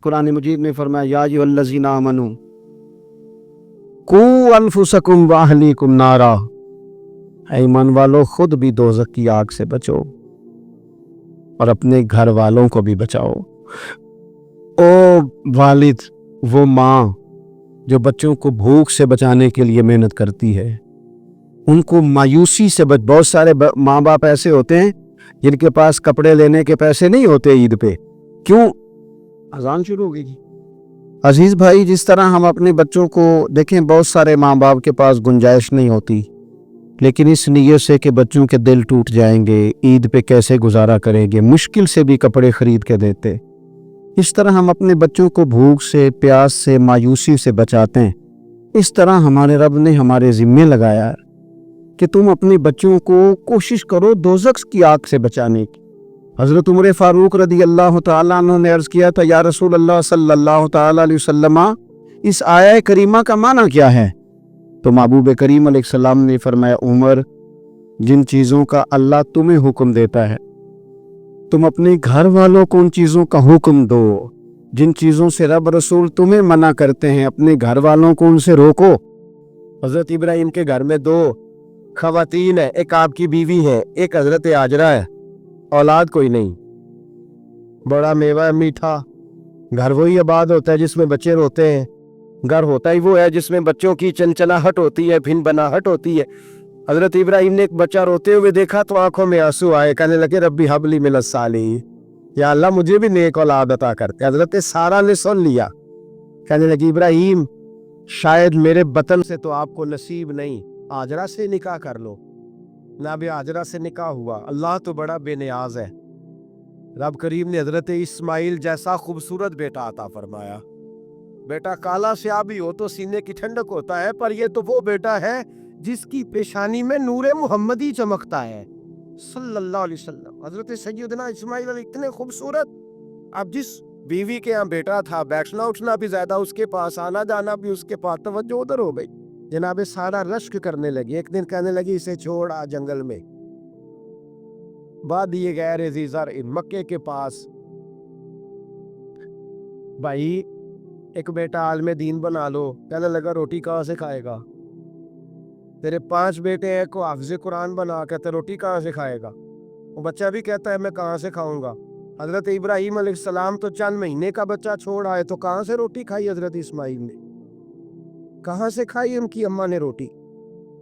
कुरान मजीद में फरमाया या अय्युहल्लज़ीना आमनू कू अनफुसकुम व अहलीकुम नारा, ऐ ईमान वालों खुद भी दोज़ख की आग से बचो और अपने घर वालों को भी बचाओ। ओ वालिद, वो माँ जो बच्चों को भूख से बचाने के लिए मेहनत करती है, उनको मायूसी से बहुत सारे माँ बाप ऐसे होते हैं जिनके पास कपड़े लेने के पैसे नहीं होते ईद पे। क्यों? अजान शुरू हो गई। अजीज भाई, जिस तरह हम अपने बच्चों को देखें, बहुत सारे माँ बाप के पास गुंजाइश नहीं होती, लेकिन इस नीयत से कि बच्चों के दिल टूट जाएंगे, ईद पे कैसे गुजारा करेंगे, मुश्किल से भी कपड़े खरीद के देते। इस तरह हम अपने बच्चों को भूख से, प्यास से, मायूसी से बचाते हैं। इस तरह हमारे रब ने हमारे जिम्मे लगाया कि तुम अपने बच्चों को कोशिश करो दोज़ख की आग से बचाने की। हज़रत उमर फारूक रदी अल्लाह तआला अन्हु ने अर्ज़ किया था, या रसूल अल्लाह सल्लल्लाहु तआला अलैहि वसल्लम, इस आया करीमा का माना क्या है? तो महबूब करीम अलैहिस्सलाम ने फरमाया, उमर, जिन चीज़ों का अल्लाह तुम्हें हुक्म देता है, तुम अपने घर वालों को उन चीज़ों का हुक्म दो। जिन चीज़ों से रब रसूल तुम्हें मना करते हैं, अपने घर वालों को उनसे रोको। हज़रत इब्राहिम के घर में 2 खवातीन है, एक आपकी बीवी है, एक हज़रत हाजरा है। औलाद कोई नहीं, बड़ा मेवा मीठा घर वही आबाद होता है जिसमें बच्चे रोते हैं। घर होता ही वो है जिसमें बच्चों की चंचनाहट होती है, भिन बनाहट होती है। हजरत इब्राहिम ने एक बच्चा रोते हुए देखा तो आंखों में आंसू आए, कहने लगे रब्बी हबली मिनस सालिहीन, या अल्लाह मुझे भी नेक औलाद अता करते। हजरत सारा ने सुन लिया, कहने लगी इब्राहिम, शायद मेरे बतन से तो आपको नसीब नहीं, हाजरा से निकाह कर लो। ना भी हाजरा से निकाह हुआ। अल्लाह तो बड़ा बेनियाज है। रब करीम ने हजरत इस्माइल जैसा खूबसूरत बेटा अता फरमाया। बेटा काला स्याह भी हो तो सीने की ठंडक होता है, पर यह तो वो बेटा है जिसकी पेशानी में नूरे मुहम्मदी चमकता है सल्लल्लाहु अलैहि वसल्लम। हजरत सैयदना इस्माइल इतने खूबसूरत, अब जिस बीवी के यहाँ बेटा था, बैठना उठना भी ज्यादा उसके पास, आना जाना भी उसके पास, तवज्जो उधर हो गई। जनाबे सारा रश्क करने लगी। एक दिन कहने लगी इसे छोड़ आ जंगल में, बाद ये गैर ज़ीज़र मक्के के पास। भाई एक बेटा आलम दीन बना लो। कहने लगा रोटी कहाँ से खाएगा? तेरे 5 बेटे हैं को हाफिज़ कुरान बना, कहते रोटी कहाँ से खाएगा? वो बच्चा भी कहता है मैं कहाँ से खाऊंगा। हजरत इब्राहिम अलैहिस्सलाम तो चंद महीने का बच्चा छोड़ आए, तो कहाँ से रोटी खाई हजरत इस्माइल ने? कहाँ से खाई उनकी अम्मा ने रोटी?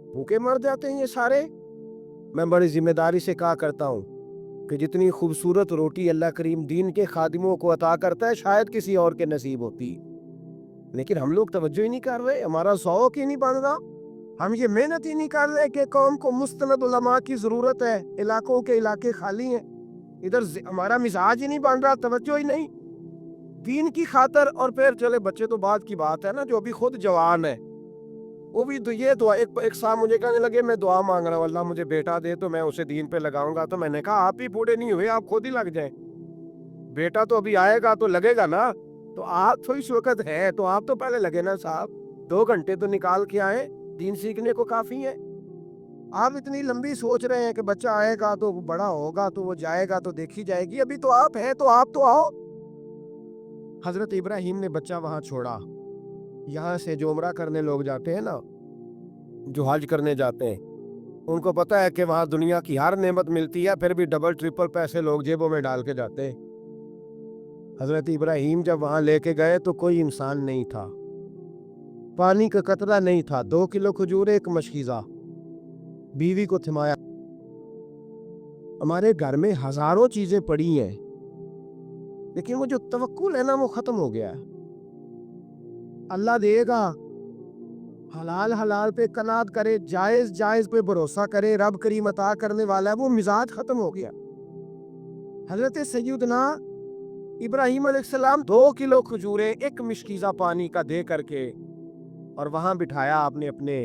भूखे मर जाते हैं ये सारे। मैं बड़ी जिम्मेदारी से कहा करता हूँ कि जितनी खूबसूरत रोटी अल्लाह करीम दीन के खादिमों को अता करता है, शायद किसी और के नसीब होती, लेकिन हम लोग तवज्जो ही नहीं कर रहे। हमारा शौक ही नहीं बन रहा, हम ये मेहनत ही नहीं कर रहे कि कौम को मुस्तनद उलमा की जरूरत है। इलाकों के इलाके खाली हैं, इधर हमारा मिजाज ही नहीं बन रहा, तवज्जो ही नहीं दीन की खातर। और फिर चले बच्चे तो बात की बात है ना, जो अभी खुद जवान है वो भी तो ये दुआ, एक साहब मुझे कहने लगे मैं दुआ मांग रहा हूँ अल्लाह मुझे बेटा दे तो मैं उसे दीन पे लगाऊंगा। तो मैंने कहा आप ही बूढ़े नहीं हुए, आप खुद ही लग जाएं। बेटा तो अभी आएगा तो लगेगा ना, तो आप तो इस वक्त है तो आप तो पहले लगे ना साहब। 2 घंटे तो निकाल के आए, दीन सीखने को काफी है। आप इतनी लंबी सोच रहे हैं कि बच्चा आएगा तो बड़ा होगा तो वो जाएगा तो देखी जाएगी, अभी तो आप हैं तो आप तो आओ। हजरत इब्राहिम ने बच्चा वहां छोड़ा। यहाँ से जो उम्रा करने लोग जाते हैं ना, जो हज करने जाते हैं, उनको पता है कि वहां दुनिया की हर नेमत मिलती है, फिर भी डबल ट्रिपल पैसे लोग जेबों में डाल के जाते हैं। हजरत इब्राहिम जब वहां लेके गए तो कोई इंसान नहीं था, पानी का कतरा नहीं था, 2 किलो खजूर, एक मशकीज़ा, बीवी को थमाया। हमारे घर में हजारों चीजें पड़ी हैं, लेकिन वो जो तवक्कुल है ना वो खत्म हो गया है। अल्लाह देगा, हलाल हलाल पे कनात करे, जायज जायज पे भरोसा करे, रब करीम अता करने वाला है, वो मिजाज खत्म हो गया। हजरत सैयदना इब्राहिम अलैहिस्सलाम 2 किलो खजूरें, एक मिशकीज़ा पानी का दे करके, और वहां बिठाया आपने अपने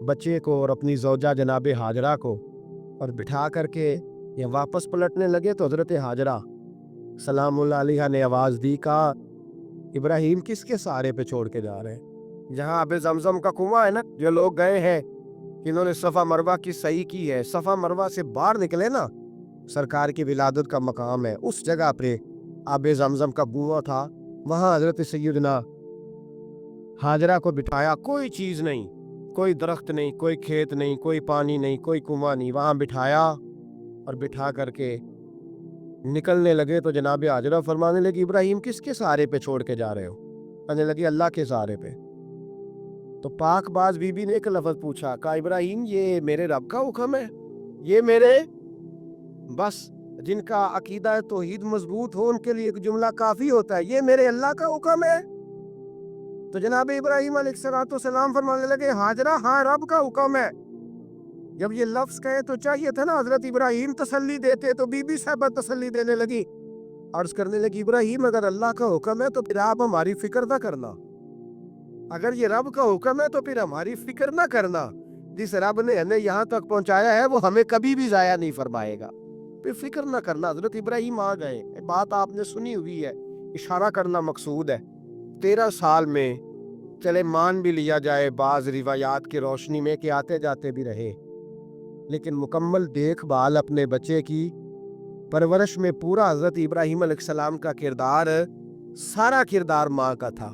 बच्चे को और अपनी ज़ौजा जनाबे हाजरा को, और बिठा करके ये वापस पलटने लगे तो हजरत हाजरा सलामुल्लाह अलैहा ने आवाज दी, कहा इब्राहिम किसके सहारे पे छोड़ के जा रहे हैं? जहाँ अबे जमजम का कुआं है ना, जो लोग गए हैं, इन्होंने सफा मरवा की सही की है, सफा मरवा से बाहर निकले ना, सरकार की विलादत का मकाम है, उस जगह पे आब ज़मज़म का कुआं था, वहाँ हज़रत सैयदना हाजरा को बिठाया। कोई चीज़ नहीं, कोई दरख्त नहीं, कोई खेत नहीं, कोई पानी नहीं, कोई कुआं नहीं, वहाँ बिठाया और बिठा करके निकलने लगे तो जनाब हाजरा फरमाने लगी, इब्राहिम किसके सहारे पे छोड़ के जा रहे हो? कहने लगी अल्लाह के सहारे पे। तो पाकबाज बीबी ने एक लफ्ज़ पूछा, कहा इब्राहिम ये मेरे रब का हुक्म है, ये मेरे बस जिनका अकीदा तौहीद मजबूत हो उनके लिए एक जुमला काफ़ी होता है, ये मेरे अल्लाह का हुक्म है? तो जनाब इब्राहिम अलैहिस्सलाम फरमाने लगे, हाजरा हाँ रब का हुक्म है। जब ये लफ्ज़ कहे तो चाहिए था ना हज़रत इब्राहिम तसल्ली देते, तो बीबी साहबा तसल्ली देने लगी, अर्ज़ करने लगी, इब्राहिम अगर अल्लाह का हुक्म है तो फिर आप हमारी फिक्र ना करना। अगर ये रब का हुक्म है तो फिर हमारी फिक्र ना करना। जिस रब ने हमें यहाँ तक पहुँचाया है वो हमें कभी भी ज़ाया नहीं फरमाएगा, फिर फिक्र ना करना। हज़रत इब्राहिम आ गए। बात आपने सुनी हुई है, इशारा करना मकसूद है। 13 साल में चले मान भी लिया जाए बाज़ रिवायात की रोशनी में कि आते जाते भी रहे, लेकिन मुकम्मल देखभाल अपने बच्चे की परवरिश में पूरा हज़रत इब्राहिम अलैहिस्सलाम का किरदार, सारा किरदार माँ का था।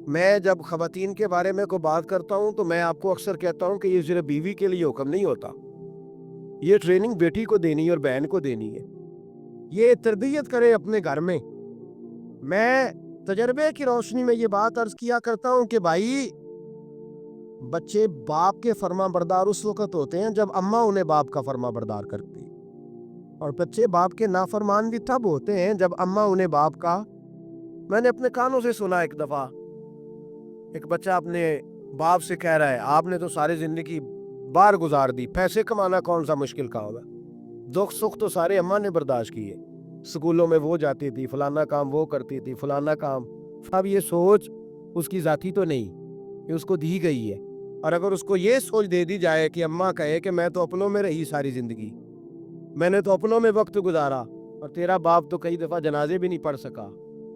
मैं जब ख़वातीन के बारे में को बात करता हूँ तो मैं आपको अक्सर कहता हूँ कि ये सिर्फ बीवी के लिए हुक्म नहीं होता, ये ट्रेनिंग बेटी को देनी है और बहन को देनी है, ये तरबियत करे अपने घर में। मैं तजर्बे की रोशनी में ये बात अर्ज़ किया करता हूँ कि भाई बच्चे बाप के फर्मा बरदार उस वक़्त होते हैं जब अम्मा उन्हें बाप का फर्मा बरदार करती, और बच्चे बाप के नाफरमान भी तब होते हैं जब अम्मा उन्हें बाप का। मैंने अपने कानों से सुना एक दफ़ा एक बच्चा अपने बाप से कह रहा है, आपने तो सारी ज़िंदगी बाहर गुजार दी, पैसे कमाना कौन सा मुश्किल काम है, दुख सुख तो सारे अम्मा ने बर्दाश्त किए, स्कूलों में वो जाती थी, फलाना काम वो करती थी, फलाना काम। अब ये सोच उसकी ज़ाती तो नहीं, ये उसको दी गई है। और अगर उसको ये सोच दे दी जाए कि अम्मा कहे कि मैं तो अपनों में रही सारी ज़िंदगी, मैंने तो अपनों में वक्त गुजारा, और तेरा बाप तो कई दफ़ा जनाजे भी नहीं पढ़ सका,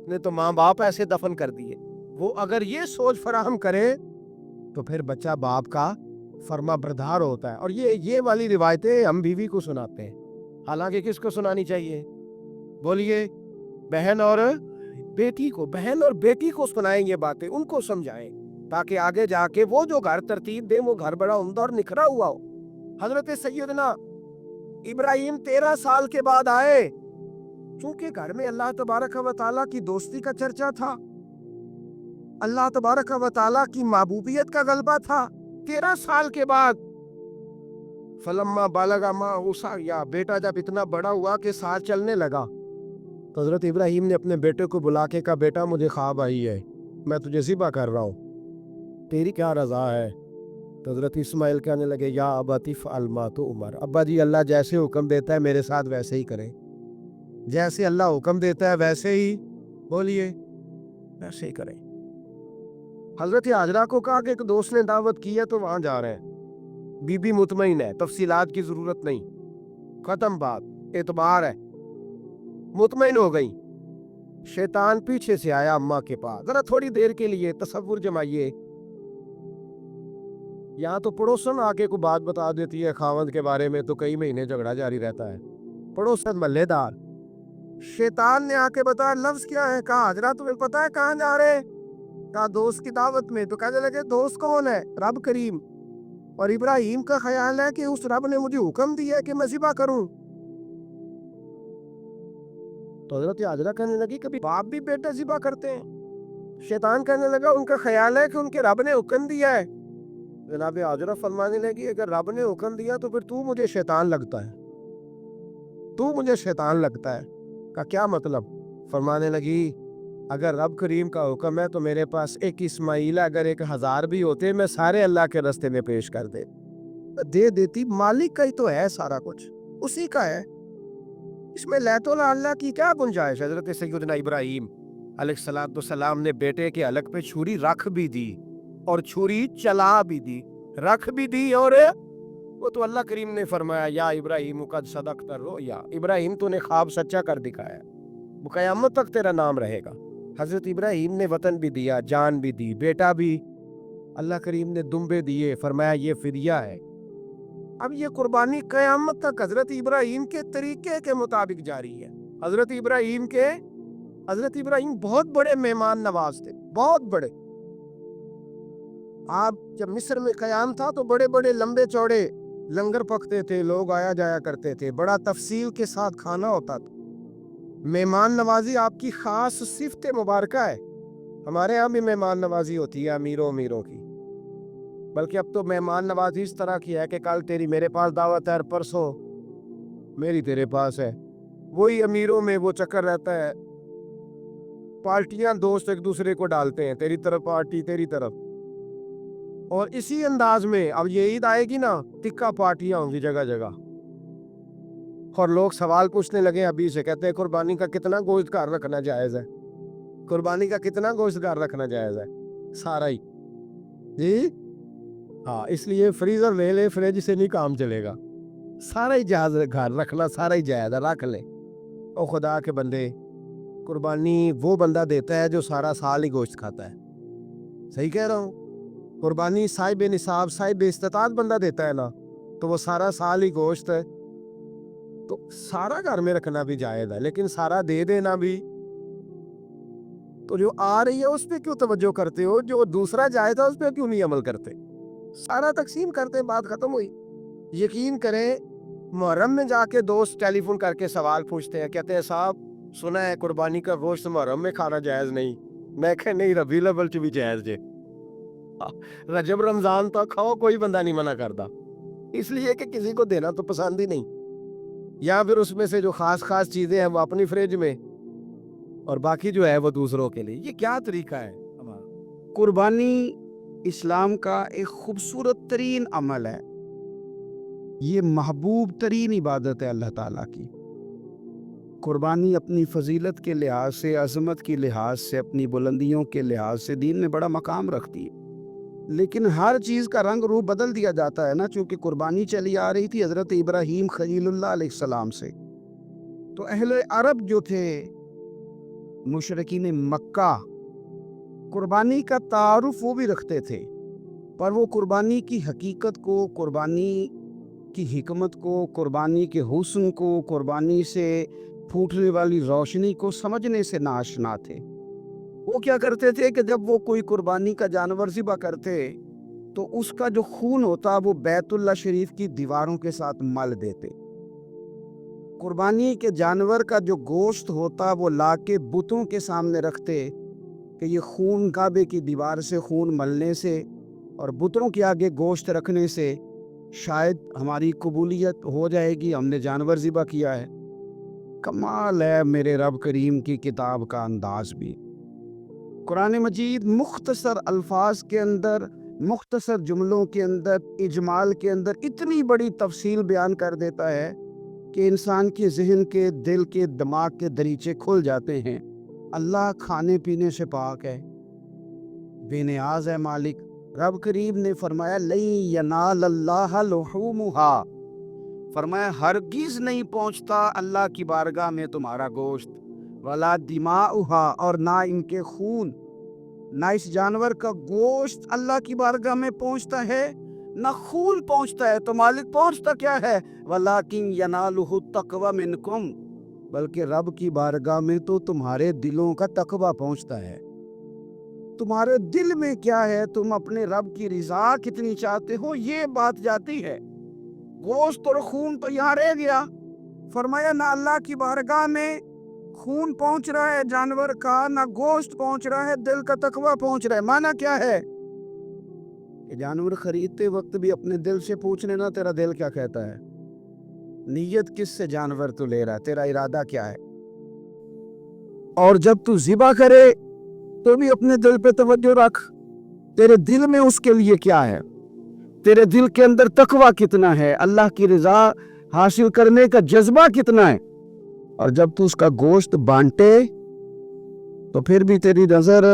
ने तो माँ बाप ऐसे दफन कर दिए, वो अगर ये सोच फराहम करे तो फिर बच्चा बाप का फर्मा बरदार होता है। और ये वाली रिवायतें हम बीवी को सुनाते हैं, हालांकि किसको सुनानी चाहिए? बोलिए, बहन और बेटी को। बहन और बेटी को सुनाएं ये बातें, उनको समझाएं, ताकि आगे जाके वो जो घर तरतीब दे वो घर बड़ा उम्दा और निखरा हुआ हो। हजरत सैयदना इब्राहिम 13 साल के बाद आए, चूंकि घर में अल्लाह तबारक व तआला की दोस्ती का चर्चा था, अल्लाह तबारक व तआला की महबूबियत का गलबा था। 13 साल के बाद फलम्मा बालगा माँ उसा, या बेटा जब इतना बड़ा हुआ कि साथ चलने लगा, तो हजरत इब्राहिम ने अपने बेटे को बुला के कहा, बेटा मुझे ख्वाब आई है, मैं तुझे ज़िबा कर रहा हूँ, तेरी क्या रज़ा है? तो हजरत इस्माइल कहने लगे, या अबतिफ अलमा तो उमर, अब्बा जी अल्लाह जैसे हुक्म देता है मेरे साथ वैसे ही करें, जैसे अल्लाह हुक्म देता है वैसे ही, बोलिए, वैसे ही करें। हजरत हाजरा को कहा कि एक दोस्त ने दावत की है तो वहां जा रहे हैं, बीबी मुतमईन है, तफसीलात की जरूरत नहीं, खत्म बात, एतबार है, मुतमईन हो गई। शैतान पीछे से आया अम्मा के पास, जरा थोड़ी देर के लिए तसव्वुर जमाइए, यहाँ तो पड़ोसन आके को बात बता देती है खावंद के बारे में तो कई महीने झगड़ा जारी रहता है, पड़ोसन मल्लेदार। शैतान ने आके बताया लफ्ज क्या है? कहा हाजरा तुम्हें पता है कहाँ जा रहे हैं? कहा दोस्त की दावत में। तो कहने लगे दोस्त कौन है? रब करीम। और इब्राहिम का ख्याल है कि उस रब ने मुझे हुक्म दिया है कि मैं ज़िबा करूं। तो हजरत हाजरा कहने लगी कभी बाप भी बेटा ज़िबा करते हैं? शैतान कहने लगा उनका ख्याल है कि उनके रब ने हुक्म दिया है। जनाब हाजरा फरमाने लगी अगर रब ने हुक्म दिया तो फिर तू मुझे शैतान लगता है, तू मुझे शैतान लगता है। का क्या मतलब? फरमाने लगी अगर रब करीम का हुक्म है तो मेरे पास एक इस्माइल, अगर 1000 भी होते मैं सारे अल्लाह के रास्ते में पेश कर दे देती। मालिक का ही तो है सारा कुछ, उसी का है, इसमें लैतोला अल्लाह की क्या गुंजाइश? हजरत सैयदना इब्राहिम अलैहिस्सलाम ने बेटे के हलक पे छुरी रख भी दी और छुरी चला भी दी, रख भी दी, और वो तो अल्लाह करीम ने फरमाया या इब्राहिम कद सदक़्ता रुया, इब्राहिम तूने ख्वाब सच्चा कर दिखाया, वो क़यामत तक तेरा नाम रहेगा। हजरत इब्राहिम ने वतन भी दिया, जान भी दी, बेटा भी, अल्लाह करीम ने दुम्बे दिए, फरमाया ये फिदिया है। अब ये कुर्बानी क़यामत तक हजरत इब्राहिम के तरीके के मुताबिक जारी है, हजरत इब्राहिम के حضرت ابراہیم بہت بڑے مہمان نواز تھے، بہت بڑے. آپ جب مصر میں قیام تھا تو بڑے بڑے لمبے چوڑے لنگر پکتے تھے، لوگ آیا جایا کرتے تھے، بڑا تفصیل کے ساتھ کھانا ہوتا تھا. مہمان نوازی آپ کی خاص صفت مبارکہ ہے. ہمارے ہاں بھی مہمان نوازی ہوتی ہے امیروں کی، بلکہ اب تو مہمان نوازی اس طرح کی ہے کہ کل تیری میرے پاس دعوت ہے اور پرسوں میری تیرے پاس ہے. وہی امیروں میں وہ چکر رہتا ہے، پارٹیاں دوست ایک دوسرے کو ڈالتے ہیں، تیری طرف پارٹی تیری طرف. اور اسی انداز میں اب یہ عید آئے گی نا، ٹکا پارٹیاں ہوں گی جگہ جگہ. اور لوگ سوال پوچھنے لگے ابھی سے، کہتے ہیں قربانی کا کتنا گوشت گھر رکھنا جائز ہے؟ قربانی کا کتنا گوشت گھر رکھنا جائز ہے؟ سارا ہی. جی ہاں، اس لیے فریزر لے لے، فریج سے نہیں کام چلے گا. سارا ہی جائز گھر رکھنا، سارا ہی جائز ہے، رکھ لے. او خدا کے بندے، قربانی وہ بندہ دیتا ہے جو سارا سال ہی گوشت کھاتا ہے. صحیح کہہ رہا ہوں؟ قربانی صاحب نصاب، صاحب استطاعت بندہ دیتا ہے نا، تو وہ سارا سال ہی گوشت ہے. تو سارا گھر میں رکھنا بھی جائز ہے، لیکن سارا دے دینا بھی. تو جو آ رہی ہے اس پہ کیوں توجہ کرتے ہو؟ جو دوسرا جائز ہے اس پہ کیوں نہیں عمل کرتے؟ سارا تقسیم کرتے، بات ختم ہوئی. یقین کریں، محرم میں جا کے دوست ٹیلی فون کر کے سوال پوچھتے ہیں، کہتے ہیں صاحب سنا ہے قربانی کا گوشت محرم میں کھانا جائز نہیں. میں کہ نہیں، ربیع الاول چ بھی جائز جے. رجب رمضان تو کھاؤ، کوئی بندہ نہیں منع کرتا، اس لیے کہ کسی کو دینا تو پسند ہی نہیں. یا پھر اس میں سے جو خاص چیزیں ہیں وہ اپنی فریج میں، اور باقی جو ہے وہ دوسروں کے لیے. یہ کیا طریقہ ہے؟ قربانی اسلام کا ایک خوبصورت ترین عمل ہے، یہ محبوب ترین عبادت ہے اللہ تعالیٰ کی. قربانی اپنی فضیلت کے لحاظ سے، عظمت کے لحاظ سے، اپنی بلندیوں کے لحاظ سے دین میں بڑا مقام رکھتی ہے. لیکن ہر چیز کا رنگ روپ بدل دیا جاتا ہے نا، چونکہ قربانی چلی آ رہی تھی حضرت ابراہیم خلیل اللہ علیہ السلام سے. تو اہل عرب جو تھے، مشرکین مکہ، قربانی کا تعارف وہ بھی رکھتے تھے، پر وہ قربانی کی حقیقت کو، قربانی کی حکمت کو، قربانی کے حسن کو، قربانی سے پھوٹنے والی روشنی کو سمجھنے سے ناآشنا تھے. وہ کیا کرتے تھے کہ جب وہ کوئی قربانی کا جانور ذبح کرتے تو اس کا جو خون ہوتا وہ بیت اللہ شریف کی دیواروں کے ساتھ مل دیتے. قربانی کے جانور کا جو گوشت ہوتا وہ لا کے بتوں کے سامنے رکھتے کہ یہ خون کعبے کی دیوار سے خون ملنے سے اور بتوں کے آگے گوشت رکھنے سے شاید ہماری قبولیت ہو جائے گی، ہم نے جانور ذبح کیا ہے. کمال ہے میرے رب کریم کی کتاب کا انداز بھی. قرآن مجید مختصر الفاظ کے اندر، مختصر جملوں کے اندر، اجمال کے اندر اتنی بڑی تفصیل بیان کر دیتا ہے کہ انسان کے ذہن کے، دل کے، دماغ کے دریچے کھل جاتے ہیں. اللہ کھانے پینے سے پاک ہے، بے نیاز ہے مالک. رب کریم نے فرمایا لَن يَنَالَ اللَّهَ لُحُومُهَا، فرمایا ہرگز نہیں پہنچتا اللہ کی بارگاہ میں تمہارا گوشت، وَلَا دِمَاؤُهَا، اور نہ ان کے خون. نہ اس جانور کا گوشت اللہ کی بارگاہ میں پہنچتا ہے، نہ خون پہنچتا ہے. تو مالک پہنچتا کیا ہے؟ وَلَٰكِن يَنَالُهُ التَّقْوَىٰ مِنْكُمْ، بلکہ رب کی بارگاہ میں تو تمہارے دلوں کا تقویٰ پہنچتا ہے. تمہارے دل میں کیا ہے، تم اپنے رب کی رضا کتنی چاہتے ہو، یہ بات جاتی ہے. گوشت اور خون تو یہاں رہ گیا. فرمایا نہ اللہ کی بارگاہ میں خون پہنچ رہا ہے جانور کا، نہ گوشت پہنچ رہا ہے، دل کا تقویٰ پہنچ رہا ہے. معنی کیا ہے کہ جانور خریدتے وقت بھی اپنے دل سے پوچھ لینا تیرا دل کیا کہتا ہے، نیت کس سے جانور تو لے رہا ہے، تیرا ارادہ کیا ہے. اور جب تو ذبح کرے تو بھی اپنے دل پہ توجہ رکھ، تیرے دل میں اس کے لیے کیا ہے، تیرے دل کے اندر تقویٰ کتنا ہے، اللہ کی رضا حاصل کرنے کا جذبہ کتنا ہے. اور جب تو اس کا گوشت بانٹے تو پھر بھی تیری نظر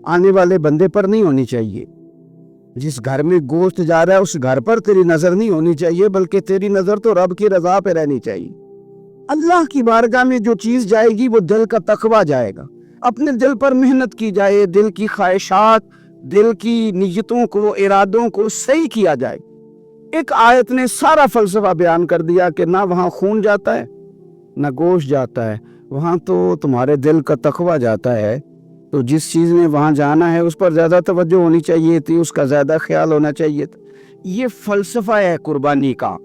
آنے والے بندے پر نہیں ہونی چاہیے. جس گھر میں گوشت جا رہا ہے اس گھر پر تیری نظر نہیں ہونی چاہیے، بلکہ تیری نظر تو رب کی رضا پہ رہنی چاہیے. اللہ کی بارگاہ میں جو چیز جائے گی وہ دل کا تقویٰ جائے گا. اپنے دل پر محنت کی جائے، دل کی خواہشات، دل کی نیتوں کو، ارادوں کو صحیح کیا جائے. ایک آیت نے سارا فلسفہ بیان کر دیا کہ نہ وہاں خون جاتا ہے، نہ گوشت جاتا ہے، वहाँ तो तुम्हारे दिल का तकवा जाता है, तो जिस चीज़ में वहाँ जाना है उस पर ज़्यादा तवज्जो होनी चाहिए थी, उसका ज़्यादा ख्याल होना चाहिए था। ये फ़लसफ़ा है कुर्बानी का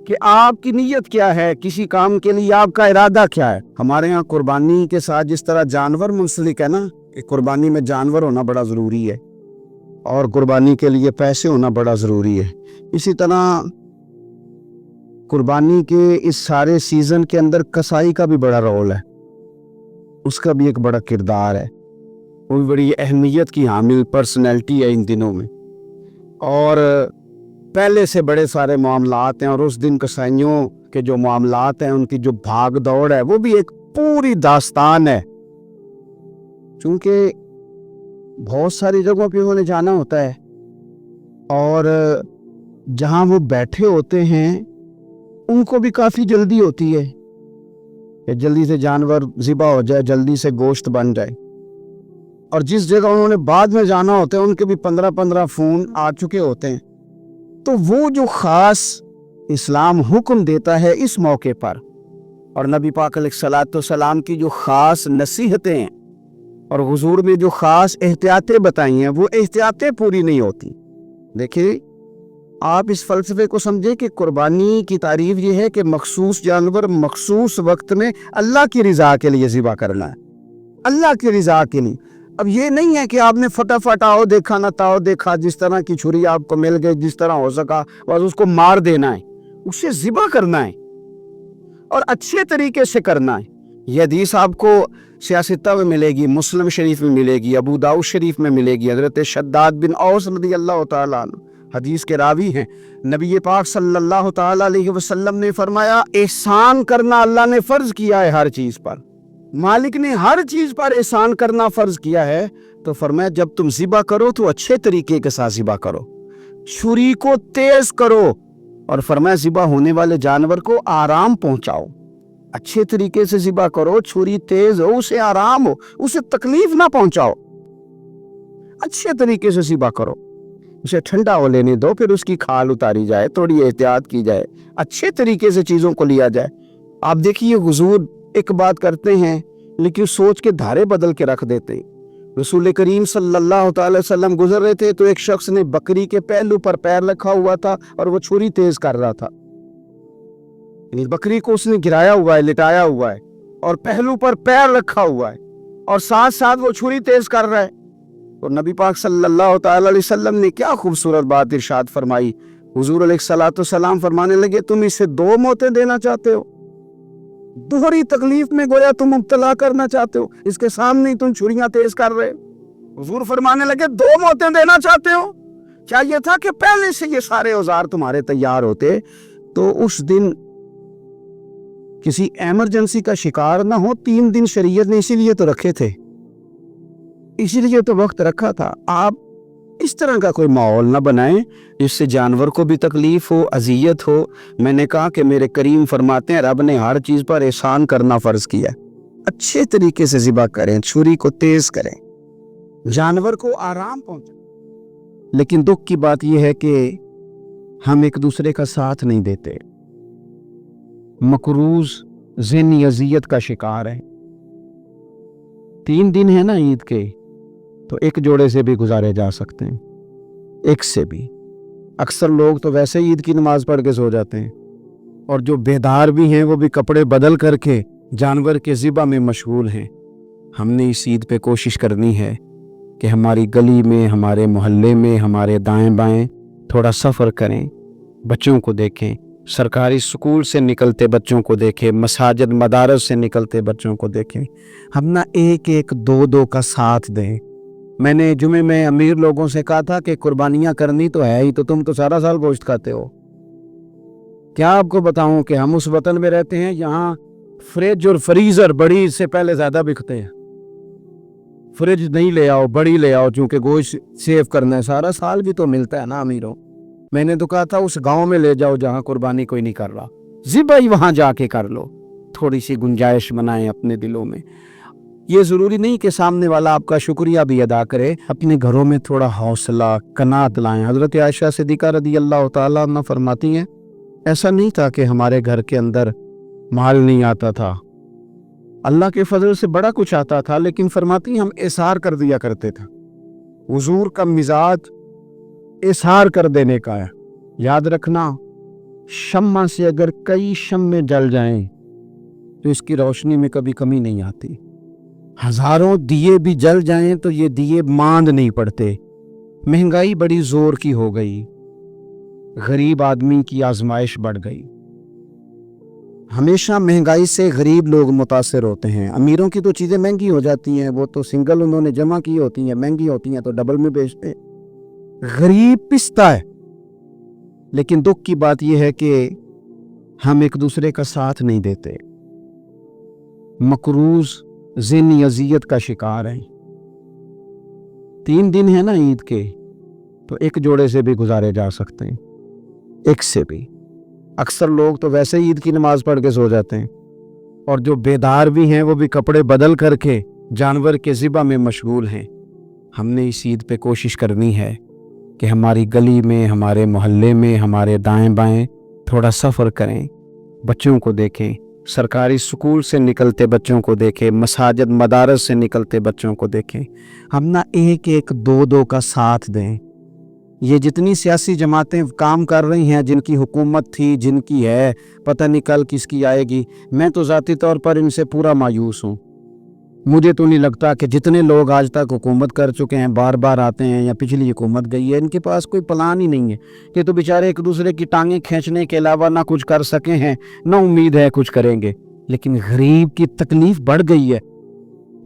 कि आपकी नीयत क्या है, किसी काम के लिए आपका इरादा क्या है। हमारे यहाँ कुर्बानी के साथ जिस तरह जानवर मुंसलिक है ना, कि कुर्बानी में जानवर होना बड़ा ज़रूरी है और कुर्बानी के लिए पैसे होना बड़ा ज़रूरी है, इसी तरह कुर्बानी के इस सारे सीज़न के अंदर कसाई का भी बड़ा रोल है, उसका भी एक बड़ा किरदार है, वो भी बड़ी अहमियत की हामिल पर्सनैलिटी है इन दिनों में। और पहले से बड़े सारे मामलात हैं और उस दिन कसाइयों के जो मामलात हैं उनकी जो भाग दौड़ है वो भी एक पूरी दास्तान है, क्योंकि बहुत सारी जगहों पे उन्हें जाना होता है और जहाँ वो बैठे होते हैं उनको भी काफ़ी जल्दी होती है कि जल्दी से जानवर ज़िबा हो जाए, जल्दी से गोश्त बन जाए। और जिस जगह उन्होंने बाद में जाना होता है उनके भी 15-15 फ़ोन आ चुके होते हैं। तो वो जो ख़ास इस्लाम हुक्म देता है इस मौके पर, और नबी पाक अलैहिस्सलाम की जो ख़ास नसीहतें हैं और हुजूर ने जो ख़ास एहतियातें बताई हैं, वो एहतियातें पूरी नहीं होती। देखिए, आप इस फ़लसफ़े को समझें कि कुर्बानी की तारीफ़ ये है कि मखसूस जानवर मखसूस वक्त में अल्लाह की रज़ा के लिए ज़िबा करना है, अल्लाह की रज़ा के लिए। अब ये नहीं है कि आपने फटाफट आओ देखा ना ताओ देखा, जिस तरह की छुरी आपको मिल गई, जिस तरह हो सका बस उसको मार देना है, उसे ज़िबा करना है और अच्छे तरीके से करना है। यह हदीस आपको सियासता में मिलेगी, मुस्लिम शरीफ में मिलेगी, अबू दाऊद शरीफ में मिलेगी। हज़रत शद्दाद बिन औस रज़ियल्लाहु ताला अन्हु हदीस के रावी हैं। नबी पाक सल्लल्लाहु ताला अलैहि वसल्लम ने फरमाया, एहसान करना अल्लाह ने फ़र्ज किया है हर चीज़ पर, मालिक ने हर चीज़ पर एहसान करना फ़र्ज किया है। तो फरमाया जब तुम ज़िबा करो तो अच्छे तरीके के साथ ज़िबा करो, छुरी को तेज़ करो, और फरमाया ज़िबा होने वाले जानवर को आराम पहुंचाओ। अच्छे तरीके से ज़िबा करो, छुरी तेज़ हो, उसे आराम हो, उसे तकलीफ ना पहुंचाओ, अच्छे तरीके से ज़िबा करो, उसे ठंडा हो लेने दो, फिर उसकी खाल उतारी जाए, थोड़ी एहतियात की जाए, अच्छे तरीके से चीज़ों को लिया जाए। आप देखिए हुजूर एक बात करते हैं लेकिन सोच के धारे बदल के रख देते हैं। रसूल करीम सल्लल्लाहु अलैहि वसल्लम गुजर रहे थे तो एक शख्स ने बकरी के पहलू पर पैर रखा हुआ था और वो छुरी तेज कर रहा था। बकरी को उसने गिराया हुआ है, लिटाया हुआ है और पहलू पर पैर रखा हुआ है और साथ साथ वो छुरी तेज कर रहा है। तो नबी पाक सल्लल्लाहु अलैहि वसल्लम ने क्या खूबसूरत बात इरशाद फरमाई। हुजूर अलैहिस्सलाम फरमाने लगे, तुम इसे 2 मौतें देना चाहते हो, दोहरी तकलीफ में गोया तुम मुब्तला करना चाहते हो, इसके सामने तुम छुरियां तेज कर रहे हो। हुजूर फरमाने लगे, 2 मौतें देना चाहते हो? चाहिए था कि पहले से ये सारे औजार तुम्हारे तैयार होते तो उस दिन किसी इमरजेंसी का शिकार ना हो। 3 दिन शरीयत ने इसीलिए तो रखे थे, इसीलिए तो वक्त रखा था। आप इस तरह का कोई माहौल ना बनाएं जिससे जानवर को भी तकलीफ हो, अजियत हो। मैंने कहा कि मेरे करीम फरमाते हैं रब ने हर चीज़ पर एहसान करना फ़र्ज किया। अच्छे तरीके से ज़िबा करें, छुरी को तेज़ करें, जानवर को आराम पहुंचाएं। लेकिन दुख की बात यह है कि हम एक दूसरे का साथ नहीं देते, मकरूज ज़हनी अजियत का शिकार है। 3 दिन है ना ईद के, तो एक जोड़े से भी गुजारे जा सकते हैं, एक से भी। अक्सर लोग तो वैसे ईद की नमाज पढ़ के सो जाते हैं और जो बेदार भी हैं वो भी कपड़े बदल करके जानवर के ज़िबा में मशगूल हैं। हमने इस ईद पे कोशिश करनी है कि हमारी गली में, हमारे मोहल्ले में, हमारे दाएं बाएं थोड़ा सफ़र करें, बच्चों को देखें, सरकारी स्कूल से निकलते बच्चों को देखें, मसाजिद मदारस से निकलते बच्चों को देखें। हम ना 1-1, 2-2 का साथ दें। मैंने जुमे में अमीर लोगों से कहा था कि कुर्बानियाँ करनी तो है ही, तो तुम तो सारा साल गोश्त खाते हो। क्या आपको बताऊं कि हम उस वतन में रहते हैं यहाँ फ्रिज और फ्रीज़र बड़ी से पहले ज़्यादा बिकते हैं। फ्रिज नहीं ले आओ, बड़ी ले आओ, चूँकि गोश्त सेव करना है, सारा साल भी तो मिलता है ना अमीरों। मैंने तो कहा था उस गांव में ले जाओ जहाँ कुर्बानी कोई नहीं कर रहा, ज़िबा ही वहाँ जाके कर लो। थोड़ी सी गुंजाइश बनाएं अपने दिलों में। ये ज़रूरी नहीं कि सामने वाला आपका शुक्रिया भी अदा करे, अपने घरों में थोड़ा हौसला कनात लाएं। हज़रत आयशा सिद्दीक़ा रज़ियल्लाहु ताला अन्हा फरमाती हैं, ऐसा नहीं था कि हमारे घर के अंदर माल नहीं आता था, अल्लाह के फजल से बड़ा कुछ आता था, लेकिन फरमाती हम इसार कर दिया करते थे। हुजूर का मिजाज इसार कर देने का है। याद रखना, शम्मा से अगर कई शम्मे जल जाएं तो इसकी रोशनी में कभी कमी नहीं आती। हजारों दिए भी जल जाएं तो ये दिए मांद नहीं पड़ते। महंगाई बड़ी जोर की हो गई, गरीब आदमी की आजमाइश बढ़ गई। हमेशा महंगाई से गरीब लोग मुतासिर होते हैं। अमीरों की तो चीज़ें महंगी हो जाती हैं, वो तो सिंगल उन्होंने जमा की होती हैं, महंगी होती हैं तो डबल में बेचते हैं। गरीब पिसता है। लेकिन दुख की बात यह है कि हम एक दूसरे का साथ नहीं देते, मकरूज ज़हनी अजियत का शिकार हैं। 3 दिन है ना ईद के, तो एक जोड़े से भी गुजारे जा सकते हैं, एक से भी। अक्सर लोग तो वैसे ही ईद की नमाज पढ़ के सो जाते हैं, और जो बेदार भी हैं वो भी कपड़े बदल करके जानवर के ज़िबा में मशगूल हैं। हमने इस ईद पे कोशिश करनी है कि हमारी गली में, हमारे मोहल्ले में, हमारे दाएं बाएं थोड़ा सफ़र करें, बच्चों को देखें, सरकारी स्कूल से निकलते बच्चों को देखें, मसाजिद मदारस से निकलते बच्चों को देखें। हम ना एक एक दो दो का साथ दें। ये जितनी सियासी जमातें काम कर रही हैं, जिनकी हुकूमत थी, जिनकी है, पता नहीं कल किसकी आएगी, मैं तो ज़ाती तौर पर इनसे पूरा मायूस हूँ। मुझे तो नहीं लगता कि जितने लोग आज तक हुकूमत कर चुके हैं, बार बार आते हैं या पिछली हुकूमत गई है, इनके पास कोई प्लान ही नहीं है। कि तो बेचारे एक दूसरे की टांगें खींचने के अलावा ना कुछ कर सके हैं, ना उम्मीद है कुछ करेंगे। लेकिन गरीब की तकलीफ बढ़ गई है।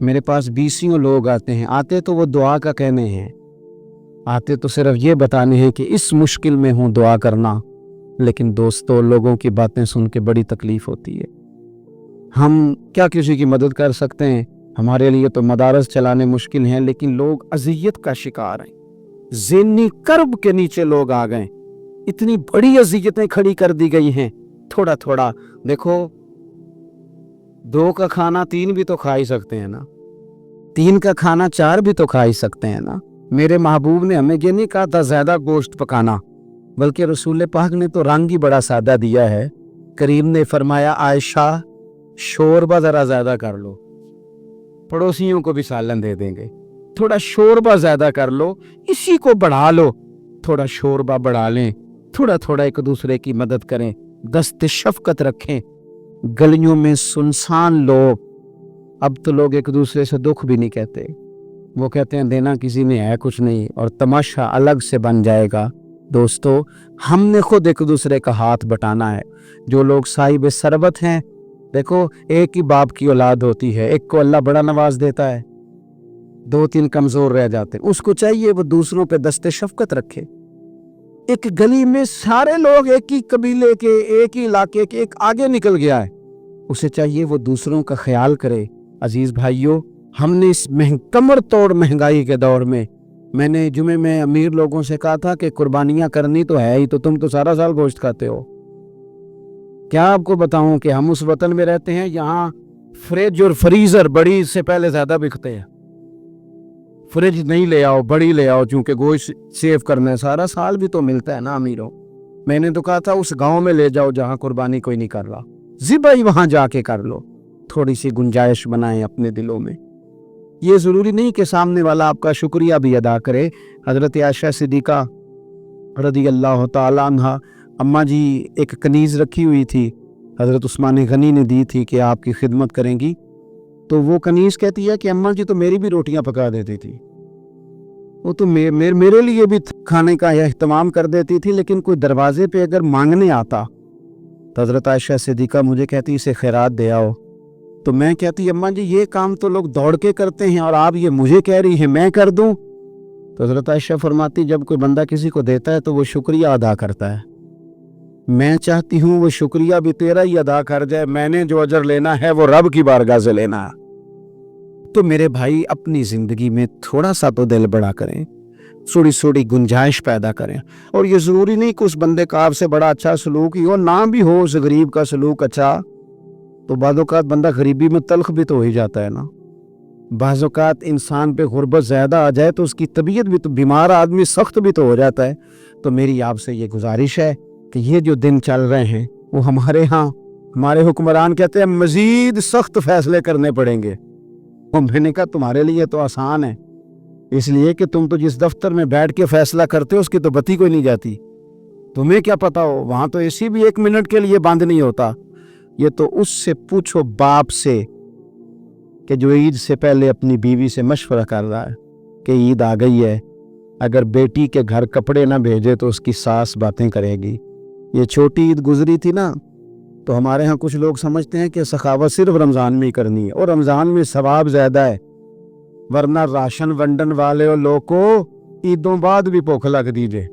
मेरे पास 20 लोग आते हैं, आते तो वो दुआ का कहने हैं, आते तो सिर्फ ये बताने हैं कि इस मुश्किल में हूँ, दुआ करना। लेकिन दोस्तों, लोगों की बातें सुन के बड़ी तकलीफ होती है। हम क्या किसी की मदद कर सकते हैं? हमारे लिए तो मदारस चलाने मुश्किल हैं, लेकिन लोग अजियत का शिकार हैं। ज़हनी कर्ब के नीचे लोग आ गए, इतनी बड़ी अजियतें खड़ी कर दी गई हैं। थोड़ा थोड़ा देखो, 2 का खाना 3 भी तो खा ही सकते हैं ना, 3 का खाना 4 भी तो खा ही सकते हैं ना। मेरे महबूब ने हमें ये नहीं कहा था ज़्यादा गोश्त पकाना, बल्कि रसूल पाक ने तो रंग ही बड़ा सादा दिया है। करीम ने फरमाया, आयशा शोरबा ज़रा ज़्यादा कर लो, पड़ोसियों को भी सालन दे देंगे, थोड़ा शोरबा ज़्यादा कर लो, इसी को बढ़ा लो, थोड़ा शोरबा बढ़ा लें, थोड़ा थोड़ा एक दूसरे की मदद करें, दस्ते शफकत रखें। गलियों में सुनसान लोग, अब तो लोग एक दूसरे से दुख भी नहीं कहते, वो कहते हैं देना किसी में है कुछ नहीं, और तमाशा अलग से बन जाएगा। दोस्तों, हमने खुद एक दूसरे का हाथ बटाना है। जो लोग साहिब सरबत हैं, देखो एक ही बाप की औलाद होती है, एक को अल्लाह बड़ा नवाज देता है, 2-3 कमजोर रह जाते हैं। उसको चाहिए वो दूसरों पे दस्ते शफकत रखे। एक गली में सारे लोग एक ही कबीले के, एक ही इलाके के, एक आगे निकल गया है, उसे चाहिए वो दूसरों का ख्याल करे। अजीज भाइयों, हमने इस कमर तोड़ महंगाई के दौर में, मैंने जुमे में अमीर लोगों से कहा था कि कुर्बानियां करनी तो है ही, तो तुम तो सारा साल गोश्त खाते हो। क्या आपको बताऊं कि हम उस वतन में रहते हैं, यहाँ फ्रिज और फ्रीजर बड़ी से पहले ज्यादा बिकते हैं। फ्रिज नहीं ले आओ, बड़ी ले आओ, चूंकि गोश्त सेव करना है, सारा साल भी तो मिलता है ना अमीरों। मैंने तो कहा था उस गांव में ले जाओ जहां कुर्बानी कोई नहीं कर रहा, ज़िबा ही वहां जाके कर लो। थोड़ी सी गुंजाइश बनाएं अपने दिलों में। ये ज़रूरी नहीं कि सामने वाला आपका शुक्रिया भी अदा करे। हज़रत आयशा सिद्दीक़ा रज़ी अल्लाह तआला अन्हा, अम्मा जी एक कनीज़ रखी हुई थी, हज़रत उस्मान गनी ने दी थी कि आपकी खिदमत करेंगी। तो वो कनीज़ कहती है कि अम्मा जी तो मेरी भी रोटियां पका देती थी, वो तो मेरे लिए भी खाने का एहतमाम कर देती थी, लेकिन कोई दरवाजे पे अगर मांगने आता तो हज़रत आयशा सिद्दीक़ा मुझे कहती इसे खैरात दे आओ। तो मैं कहती अम्मा जी ये काम तो लोग दौड़ के करते हैं और आप ये मुझे कह रही हैं मैं कर दूं। तो हज़रत आयशा फरमाती जब कोई बंदा किसी को देता है तो वो शुक्रिया अदा करता है। मैं चाहती हूँ वो शुक्रिया भी तेरा ही अदा कर जाए, मैंने जो अजर लेना है वो रब की बारगाह से लेना है। तो मेरे भाई, अपनी ज़िंदगी में थोड़ा सा तो दिल बड़ा करें, थोड़ी थोड़ी गुंजाइश पैदा करें। और ये ज़रूरी नहीं कि उस बंदे का आपसे बड़ा अच्छा सलूक ही हो, ना भी हो उस गरीब का सलूक अच्छा, तो बाज़-औक़ात बंदा गरीबी में तल्ख भी तो हो ही जाता है ना। बाज़-औक़ात इंसान पे गुर्बत ज़्यादा आ जाए तो उसकी तबीयत भी तो, बीमार आदमी सख्त भी तो हो जाता है। तो मेरी आपसे ये गुजारिश है कि ये जो दिन चल रहे हैं वो हमारे यहाँ ہمارے حکمران کہتے ہیں مزید سخت فیصلے کرنے پڑیں گے. میں نے کہا تمہارے لیے تو آسان ہے، اس لیے کہ تم تو جس دفتر میں بیٹھ کے فیصلہ کرتے ہو اس کی تو بتی کوئی نہیں جاتی. تمہیں کیا پتا ہو، وہاں تو اسی بھی 1 منٹ کے لیے بند نہیں ہوتا. یہ تو اس سے پوچھو باپ سے کہ جو عید سے پہلے اپنی بیوی سے مشورہ کر رہا ہے کہ عید آ گئی ہے، اگر بیٹی کے گھر کپڑے نہ بھیجے تو اس کی ساس باتیں کرے گی. یہ چھوٹی عید گزری تھی نا، تو ہمارے ہاں کچھ لوگ سمجھتے ہیں کہ سخاوت صرف رمضان میں ہی کرنی ہے، اور رمضان میں ثواب زیادہ ہے، ورنہ راشن ونڈن والے اور لوگ کو عیدوں بعد بھی بھوک لگ دیجئے.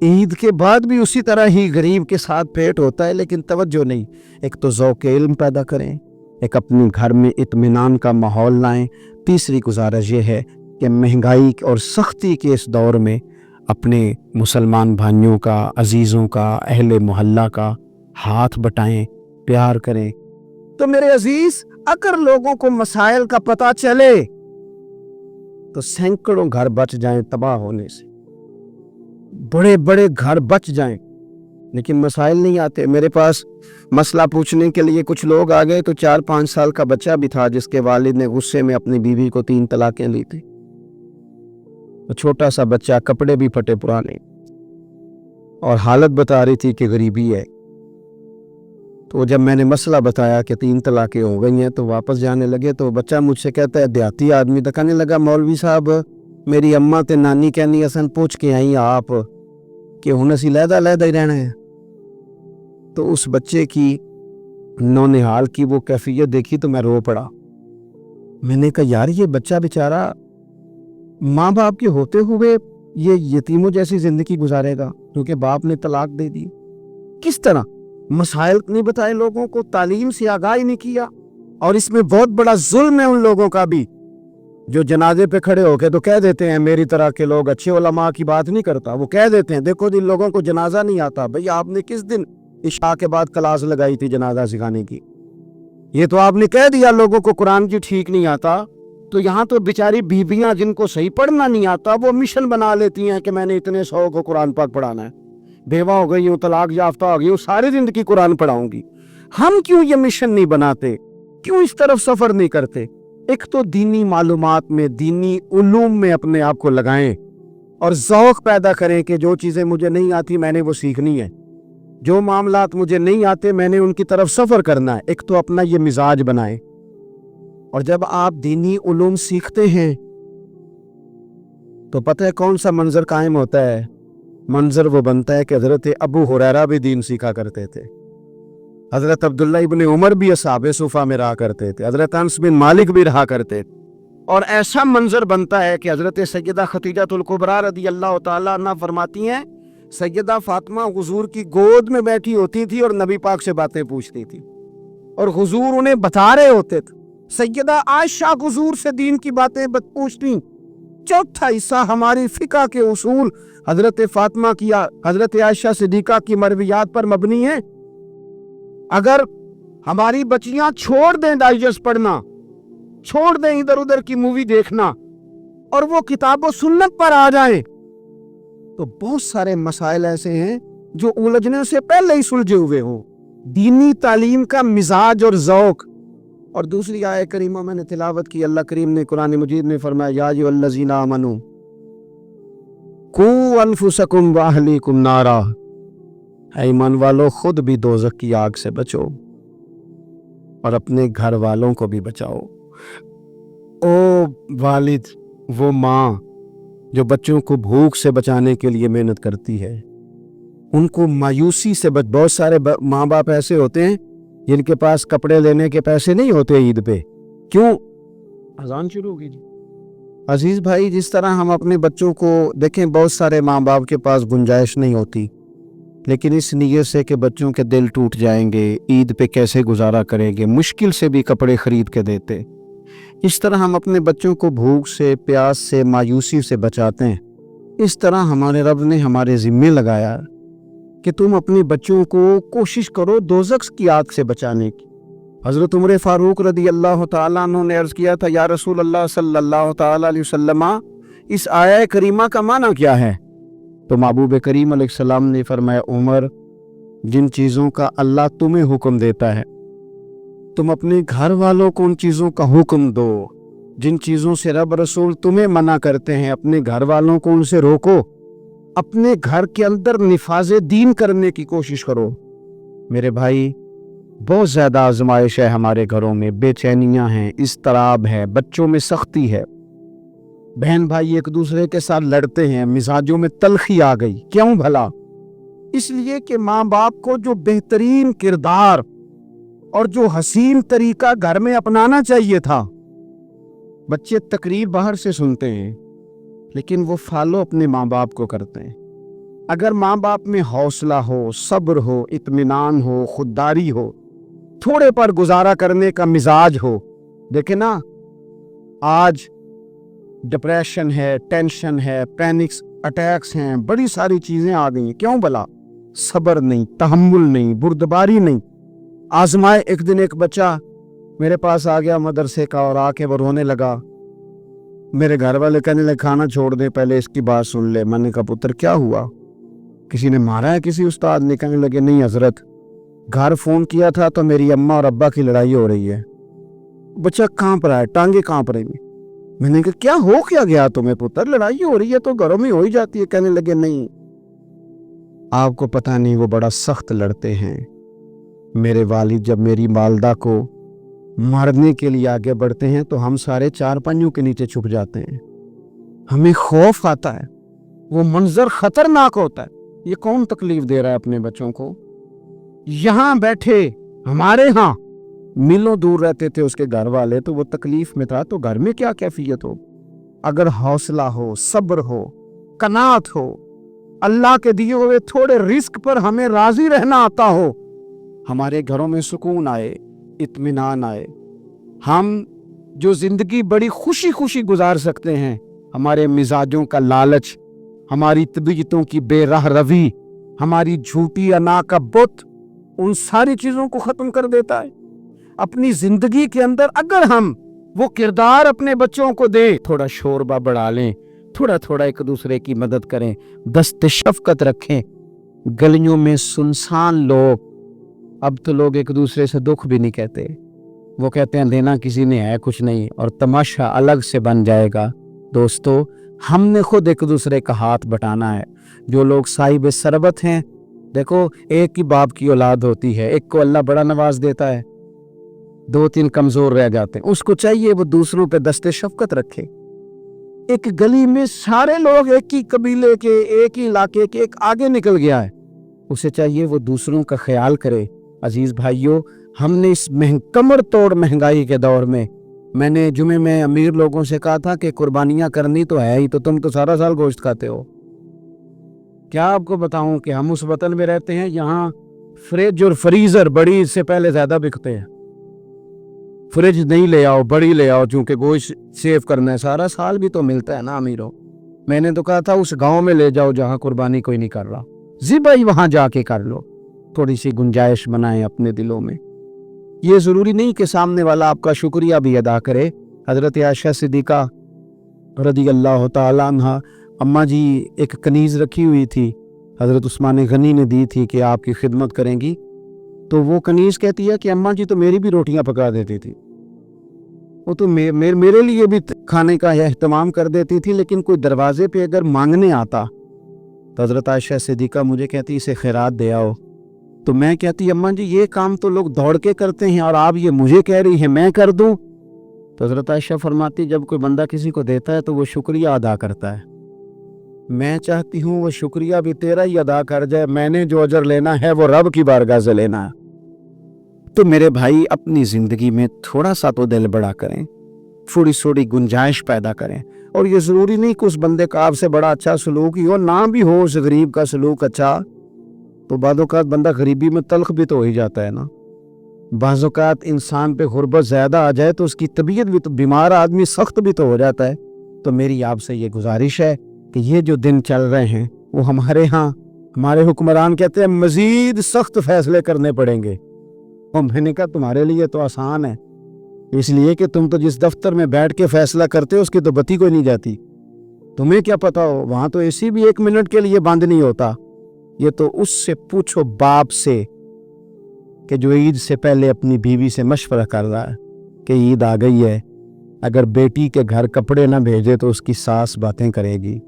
عید کے بعد بھی اسی طرح ہی غریب کے ساتھ پیٹ ہوتا ہے، لیکن توجہ نہیں. ایک تو ذوق علم پیدا کریں، ایک اپنے گھر میں اطمینان کا ماحول لائیں. تیسری گزارش یہ ہے کہ مہنگائی اور سختی کے اس دور میں اپنے مسلمان بھائیوں کا، عزیزوں کا، اہل محلہ کا ہاتھ بٹائیں، پیار کریں. تو میرے عزیز، اگر لوگوں کو مسائل کا پتہ چلے تو سینکڑوں گھر بچ جائیں تباہ ہونے سے، بڑے بڑے گھر بچ جائیں. لیکن مسائل نہیں آتے. میرے پاس مسئلہ پوچھنے کے لیے کچھ لوگ آ گئے تو 4-5 سال کا بچہ بھی تھا جس کے والد نے غصے میں اپنی بیوی کو 3 طلاقیں لی تھی. چھوٹا سا بچہ، کپڑے بھی پھٹے پرانے، اور حالت بتا رہی تھی کہ غریبی ہے. تو جب میں نے مسئلہ بتایا کہ 3 طلاقیں ہو گئی ہیں تو واپس جانے لگے، تو بچہ مجھ سے کہتا ہے، دیہاتی آدمی تو کہنے لگا، مولوی صاحب میری اماں تے نانی کہنی اسن پوچھ کے آئی آپ کہ ہن اسی لہدہ ہی رہنا ہے. تو اس بچے کی نونہال کی وہ کیفیت دیکھی تو میں رو پڑا. میں نے کہا یار، یہ بچہ بیچارہ ماں باپ کے ہوتے ہوئے یہ یتیموں جیسی زندگی گزارے گا کیونکہ باپ نے طلاق دے دی. کس طرح مسائل نہیں بتائے، لوگوں کو تعلیم سے آگاہی نہیں کیا. اور اس میں بہت بڑا ظلم ہے ان لوگوں کا بھی جو جنازے پہ کھڑے ہو کے تو کہہ دیتے ہیں، میری طرح کے لوگ اچھے علماء کی بات نہیں کرتا، وہ کہہ دیتے ہیں دیکھو جن لوگوں کو جنازہ نہیں آتا. بھئی آپ نے کس دن عشاء کے بعد کلاس لگائی تھی جنازہ سکھانے کی؟ یہ تو آپ نے کہہ دیا لوگوں کو قرآن کی ٹھیک نہیں آتا. تو یہاں تو بیچاری بیویاں جن کو صحیح پڑھنا نہیں آتا وہ مشن بنا لیتی ہیں کہ میں نے اتنے 100 کو قرآن پاک پڑھانا ہے، بیوہ ہو گئی ہوں، طلاق یافتہ ہو گئی ہوں، ساری زندگی قرآن پڑھاؤں گی. ہم کیوں یہ مشن نہیں بناتے؟ کیوں اس طرف سفر نہیں کرتے؟ ایک تو دینی معلومات میں، دینی علوم میں اپنے آپ کو لگائیں اور ذوق پیدا کریں کہ جو چیزیں مجھے نہیں آتی میں نے وہ سیکھنی ہے، جو معاملات مجھے نہیں آتے میں نے ان کی طرف سفر کرنا ہے. ایک تو اپنا یہ مزاج بنائیں. اور جب آپ دینی علوم سیکھتے ہیں تو پتہ ہے کون سا منظر قائم ہوتا ہے؟ منظر وہ بنتا ہے کہ حضرت ابو ہریرہ بھی دین سیکھا کرتے تھے، حضرت عبداللہ ابن عمر بھی اصحاب صفہ میں رہا کرتے تھے، حضرت انس بن مالک بھی رہا کرتے تھے. اور ایسا منظر بنتا ہے کہ حضرت سیدہ خدیجہ الکبریٰ رضی اللہ تعالیٰ عنہ فرماتی ہیں، سیدہ فاطمہ حضور کی گود میں بیٹھی ہوتی تھی اور نبی پاک سے باتیں پوچھتی تھی اور حضور انہیں بتا رہے ہوتے تھے. سیدہ عائشہ حضور سے دین کی باتیں پوچھتی. چوتھا حصہ ہماری فقہ کے اصول حضرت فاطمہ کی، حضرت عائشہ صدیقہ کی مرویات پر مبنی ہیں. اگر ہماری بچیاں چھوڑ دیں ڈائجسٹ پڑھنا، چھوڑ دیں ادھر ادھر کی مووی دیکھنا اور وہ کتاب و سنت پر آ جائیں تو بہت سارے مسائل ایسے ہیں جو الجھنے سے پہلے ہی سلجھے ہوئے ہوں. دینی تعلیم کا مزاج اور ذوق. اور دوسری آیت کریمہ میں نے تلاوت کی، اللہ کریم نے قرآن مجید میں فرمایا، یا ایھا الذین آمنوا قوا انفسکم واہلیکم نارا، اے ایمان والو خود بھی دوزخ کی آگ سے بچو اور اپنے گھر والوں کو بھی بچاؤ. او والد، وہ ماں جو بچوں کو بھوک سے بچانے کے لیے محنت کرتی ہے، ان کو مایوسی سے بہت سارے ماں باپ ایسے ہوتے ہیں جن کے پاس کپڑے لینے کے پیسے نہیں ہوتے عید پہ. کیوں؟ اذان شروع ہوگی جی. عزیز بھائی، جس طرح ہم اپنے بچوں کو دیکھیں، بہت سارے ماں باپ کے پاس گنجائش نہیں ہوتی، لیکن اس نیت سے کہ بچوں کے دل ٹوٹ جائیں گے، عید پہ کیسے گزارا کریں گے، مشکل سے بھی کپڑے خرید کے دیتے. اس طرح ہم اپنے بچوں کو بھوک سے، پیاس سے، مایوسی سے بچاتے ہیں. اس طرح ہمارے رب نے ہمارے ذمے لگایا کہ تم اپنے بچوں کو کوشش کرو دوزخ کی آگ سے بچانے کی. حضرت عمر فاروق رضی اللہ تعالیٰ عنہ نے عرض کیا تھا، یا رسول اللہ صلی اللہ تعالیٰ علیہ وسلم، اس آیہ کریمہ کا معنی کیا ہے؟ تو محبوب کریم علیہ السلام نے فرمایا، عمر، जिन चीज़ों का अल्लाह तुम्हें हुक्म देता है, तुम अपने घर वालों को उन चीज़ों का हुक्म दो। जिन चीज़ों से रब रसूल तुम्हें मना करते हैं, अपने घर वालों को उनसे रोको। अपने घर के अंदर निफाज़े दीन करने की कोशिश करो। मेरे भाई, बहुत ज़्यादा आजमाइश है हमारे घरों में, बेचैनियाँ हैं, इस्तराब है, बच्चों में सख्ती है, बहन भाई एक दूसरे के साथ लड़ते हैं, मिजाजों में तलखी आ गई। क्यों भला? इसलिए कि माँ बाप को जो बेहतरीन किरदार और जो हसीन तरीका घर में अपनाना चाहिए था, बच्चे तकरीर बाहर से सुनते हैं लेकिन वो फॉलो अपने माँ बाप को करते हैं। अगर माँ बाप में हौसला हो, सब्र हो, इत्मीनान हो, खुददारी हो, थोड़े पर गुजारा करने का मिजाज हो। देखे ना, आज डिप्रेशन है, टेंशन है, पैनिक्स अटैक्स हैं, बड़ी सारी चीजें आ गई। क्यों भला? सब्र नहीं, तहम्मुल नहीं, बुर्दबारी नहीं। आजमाए। एक दिन एक बच्चा मेरे पास आ गया मदरसे का और आके वो रोने लगा। मेरे घर वाले कहने लगे खाना छोड़ दे, पहले इसकी बात सुन ले। मैंने कहा पुत्र क्या हुआ, किसी ने मारा है? किसी उस्ताद ने? कहने लगे नहीं हजरत, घर फोन किया था तो मेरी अम्मा और अब्बा की लड़ाई हो रही है। बच्चा कांप रहा है, टांगे कांप रही। मैंने कहा क्या हो क्या गया तुम्हें पुत्र, लड़ाई हो रही है तो घरों में हो ही जाती है। कहने लगे नहीं, आपको पता नहीं, वो बड़ा सख्त लड़ते हैं। मेरे वालिद जब मेरी वालदा को मारने के लिए आगे बढ़ते हैं तो हम सारे चारपाइयों के नीचे छुप जाते हैं, हमें खौफ आता है, वो मंजर खतरनाक होता है। ये कौन तकलीफ दे रहा है अपने बच्चों को? यहाँ बैठे हमारे यहाँ मीलों दूर रहते थे उसके घर वाले, तो वो तकलीफ में था, तो घर में क्या कैफियत हो? अगर हौसला हो, सब्र हो, कनात हो, अल्लाह के दिए हुए थोड़े रिस्क पर हमें राजी रहना आता हो, हमारे घरों में सुकून आए, इत्मीनान आए, हम जो जिंदगी बड़ी खुशी खुशी गुजार सकते हैं। हमारे मिजाजों का लालच, हमारी तबीयतों की बेराह रवी, हमारी झूठी अना का बुत, उन सारी चीजों को खत्म कर देता है। अपनी जिंदगी के अंदर अगर हम वो किरदार अपने बच्चों को दें, थोड़ा शोरबा बढ़ा लें, थोड़ा थोड़ा एक दूसरे की मदद करें, दस्त शफकत रखें। गलियों में सुनसान लोग, अब तो लोग एक दूसरे से दुख भी नहीं कहते, वो कहते हैं देना किसी ने है कुछ नहीं, और तमाशा अलग से बन जाएगा। दोस्तों, हमने खुद एक दूसरे का हाथ बटाना है। जो लोग साहिब सरबत हैं, देखो एक ही बाप की औलाद होती है, एक को अल्लाह बड़ा नवाज देता है, 2-3 कमजोर रह जाते हैं, उसको चाहिए वो दूसरों पे दस्ते शफकत रखे। एक गली में सारे लोग एक ही कबीले के, एक ही इलाके के, एक आगे निकल गया है, उसे चाहिए वो दूसरों का ख्याल करे। अजीज भाइयों, हमने इस कमर तोड़ महंगाई के दौर में, मैंने जुमे में अमीर लोगों से कहा था कि कुर्बानियां करनी तो है ही, तो तुम तो सारा साल गोश्त खाते हो। क्या आपको बताऊं कि हम उस वतन में रहते हैं, यहाँ फ्रिज और फ्रीजर बड़ी इससे पहले ज्यादा बिकते हैं। फ्रिज नहीं ले आओ, बड़ी ले आओ, चूंकि गोश्त सेव करना है, सारा साल भी तो मिलता है ना अमीरों। मैंने तो कहा था उस गांव में ले जाओ जहां कुर्बानी कोई नहीं कर रहा, ज़िबाई वहां जाके कर लो, थोड़ी सी गुंजाइश बनाएं अपने दिलों में। ये जरूरी नहीं कि सामने वाला आपका शुक्रिया भी अदा करे। हजरत आयशा सिद्दीका रदी अल्लाह तआला अन्हा, अम्मा जी एक कनीज रखी हुई थी, हजरत उस्मान गनी ने दी थी कि आपकी खिदमत करेंगी, तो वो कनीज कहती है कि अम्मा जी तो मेरी भी रोटियां पका देती थी, वो तो मेरे लिए भी खाने का एहतमाम कर देती थी, लेकिन कोई दरवाजे पे अगर मांगने आता तो हजरत आयशा सिद्दीका मुझे कहती इसे खैरात दे आओ, तो मैं कहती अम्मा जी ये काम तो लोग दौड़ के करते हैं और आप ये मुझे कह रही है मैं कर दूं। तो हजरत आयशा फरमाती जब कोई बंदा किसी को देता है तो वो शुक्रिया अदा करता है, मैं चाहती हूँ वो शुक्रिया भी तेरा ही अदा कर जाए, मैंने जो अजर लेना है वो रब की बारगाह से लेना है। तो मेरे भाई, अपनी जिंदगी में थोड़ा सा तो दिल बड़ा करें, थोड़ी थोड़ी गुंजाइश पैदा करें। और ये जरूरी नहीं कि उस बंदे का आपसे बड़ा अच्छा सलूक ही हो, ना भी हो उस गरीब का सलूक अच्छा, तो बाज़-औक़ात बंदा गरीबी में तल्ख भी तो हो ही जाता है ना। बाज़-औक़ात इंसान पे गुर्बत ज़्यादा आ जाए तो उसकी तबीयत भी तो, बीमार आदमी सख्त भी तो हो जाता है। तो मेरी आपसे ये गुजारिश है कि ये जो दिन चल रहे हैं वो हमारे यहाँ हमारे हुक्मरान कहते हैं मजीद सख्त फैसले करने पड़ेंगे। और मैंने कहा तुम्हारे लिए तो आसान है, इसलिए कि तुम तो जिस दफ्तर में बैठ के फैसला करते हो उसकी तो बत्ती कोई नहीं जाती, तुम्हें क्या पता हो, वहां तो एसी भी 1 मिनट के लिए बंद नहीं होता, یہ تو اس سے پوچھو باپ سے کہ جو عید سے پہلے اپنی بیوی سے مشورہ کر رہا ہے کہ عید آ گئی ہے، اگر بیٹی کے گھر کپڑے نہ بھیجے تو اس کی ساس باتیں کرے گی۔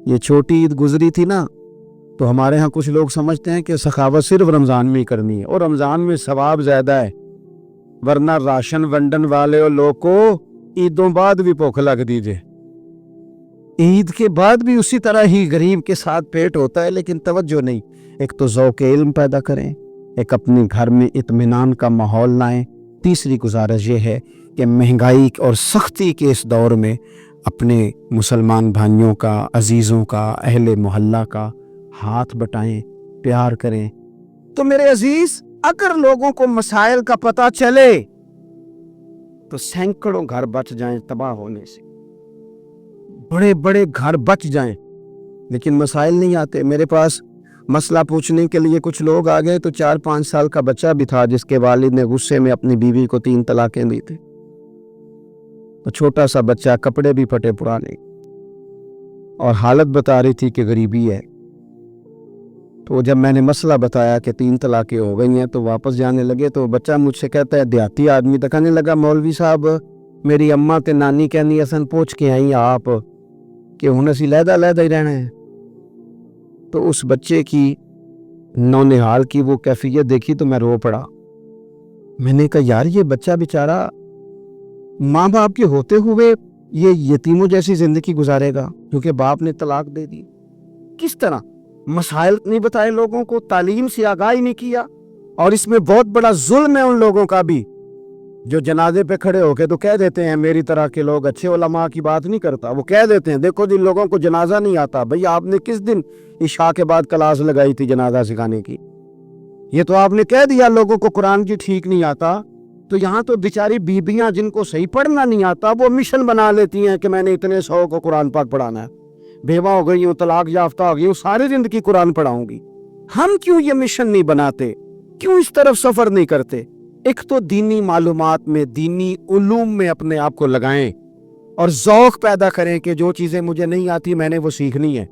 یہ چھوٹی عید گزری تھی نا، تو ہمارے ہاں کچھ لوگ سمجھتے ہیں کہ سخاوت صرف رمضان میں ہی کرنی ہے، اور رمضان میں ثواب زیادہ ہے، ورنہ راشن ونڈن والے اور لوگ کو عیدوں بعد بھی بھوک لگ دیجئے، عید کے بعد بھی اسی طرح ہی غریب کے ساتھ پیٹ ہوتا ہے، لیکن توجہ نہیں۔ ایک تو ذوق علم پیدا کریں، ایک اپنے گھر میں اطمینان کا ماحول لائیں۔ تیسری گزارش یہ ہے کہ مہنگائی اور سختی کے اس دور میں اپنے مسلمان بھائیوں کا، عزیزوں کا، اہل محلہ کا ہاتھ بٹائیں، پیار کریں۔ تو میرے عزیز، اگر لوگوں کو مسائل کا پتہ چلے تو سینکڑوں گھر بچ جائیں تباہ ہونے سے، بڑے بڑے گھر بچ جائیں، لیکن مسائل نہیں آتے۔ میرے پاس مسئلہ پوچھنے کے لیے کچھ لوگ آ گئے تو 4-5 سال کا بچہ بھی تھا جس کے والد نے غصے میں اپنی بیوی کو 3 طلاقیں دی تھی، تو چھوٹا سا بچہ، کپڑے بھی پھٹے پرانے، اور حالت بتا رہی تھی کہ غریبی ہے۔ تو جب میں نے مسئلہ بتایا کہ 3 طلاقیں ہو گئی ہیں تو واپس جانے لگے، تو بچہ مجھ سے کہتا ہے، دیہاتی آدمی تو کہنے لگا، مولوی صاحب میری اماں تے نانی کہنی اسن پوچھ کے آئی آپ کہ ہن اسی لہدا ہی رہنا ہے۔ تو اس بچے کی نونہال کی وہ کیفیت دیکھی تو میں رو پڑا۔ میں نے کہا یار، یہ بچہ بیچارہ ماں باپ کے ہوتے ہوئے یہ یتیموں جیسی زندگی گزارے گا کیونکہ باپ نے طلاق دے دی؟ کس طرح؟ مسائل نہیں بتائے لوگوں کو، تعلیم سے آگاہی نہیں کیا۔ اور اس میں بہت بڑا ظلم ہے ان لوگوں کا بھی جو جنازے پہ کھڑے ہو کے تو کہہ دیتے ہیں، میری طرح کے لوگ، اچھے علماء کی بات نہیں کرتا، وہ کہہ دیتے ہیں دیکھو جن لوگوں کو جنازہ نہیں آتا، بھئی آپ نے کس دن عشاء کے بعد کلاس لگائی تھی جنازہ سکھانے کی؟ یہ تو آپ نے کہہ دیا لوگوں کو قرآن کی ٹھیک نہیں آتا، تو یہاں تو بیچاری بیبیاں جن کو صحیح پڑھنا نہیں آتا وہ مشن بنا لیتی ہیں کہ میں نے اتنے 100 کو قرآن پاک پڑھانا ہے، بیوہ ہو گئی ہوں، طلاق یافتہ ہو گئی ہوں، ساری زندگی قرآن پڑھاؤں گی۔ ہم کیوں یہ مشن نہیں بناتے؟ کیوں اس طرف سفر نہیں کرتے؟ ایک تو دینی معلومات میں، دینی علوم میں اپنے آپ کو لگائیں اور ذوق پیدا کریں کہ جو چیزیں مجھے نہیں آتی میں نے وہ سیکھنی ہے،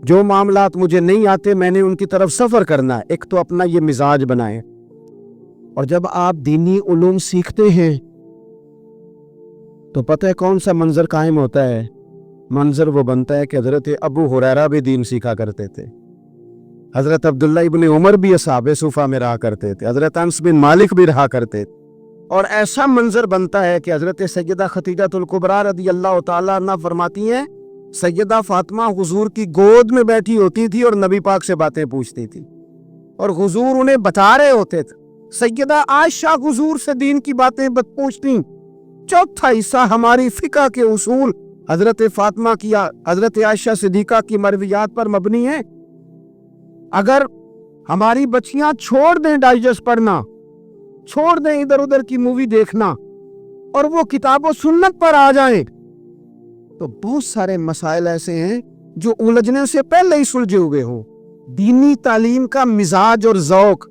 جو معاملات مجھے نہیں آتے میں نے ان کی طرف سفر کرنا ہے۔ ایک تو اپنا یہ مزاج بنائیں، اور جب آپ دینی علوم سیکھتے ہیں تو پتہ ہے کون سا منظر قائم ہوتا ہے؟ منظر وہ بنتا ہے کہ حضرت ابو ہریرہ بھی دین سیکھا کرتے تھے، حضرت عبداللہ ابن عمر بھی اصحاب صفہ میں رہا کرتے تھے، حضرت انس بن مالک بھی رہا کرتے تھے، اور ایسا منظر بنتا ہے کہ حضرت سیدہ خدیجہ الکبریٰ رضی اللہ تعالیٰ عنہ فرماتی ہیں، سیدہ فاطمہ حضور کی گود میں بیٹھی ہوتی تھی اور نبی پاک سے باتیں پوچھتی تھی اور حضور انہیں بتا رہے ہوتے تھے۔ سیدہ عائشہ حضور سے دین کی باتیں پوچھتی۔ چوتھا حصہ ہماری فقہ کے اصول حضرت فاطمہ کی، حضرت عائشہ صدیقہ کی مرویات پر مبنی ہیں۔ اگر ہماری بچیاں چھوڑ دیں ڈائجسٹ پڑھنا، چھوڑ دیں ادھر ادھر کی مووی دیکھنا، اور وہ کتاب و سنت پر آ جائیں، تو بہت سارے مسائل ایسے ہیں جو الجھنے سے پہلے ہی سلجھے ہوئے ہوں۔ دینی تعلیم کا مزاج اور ذوق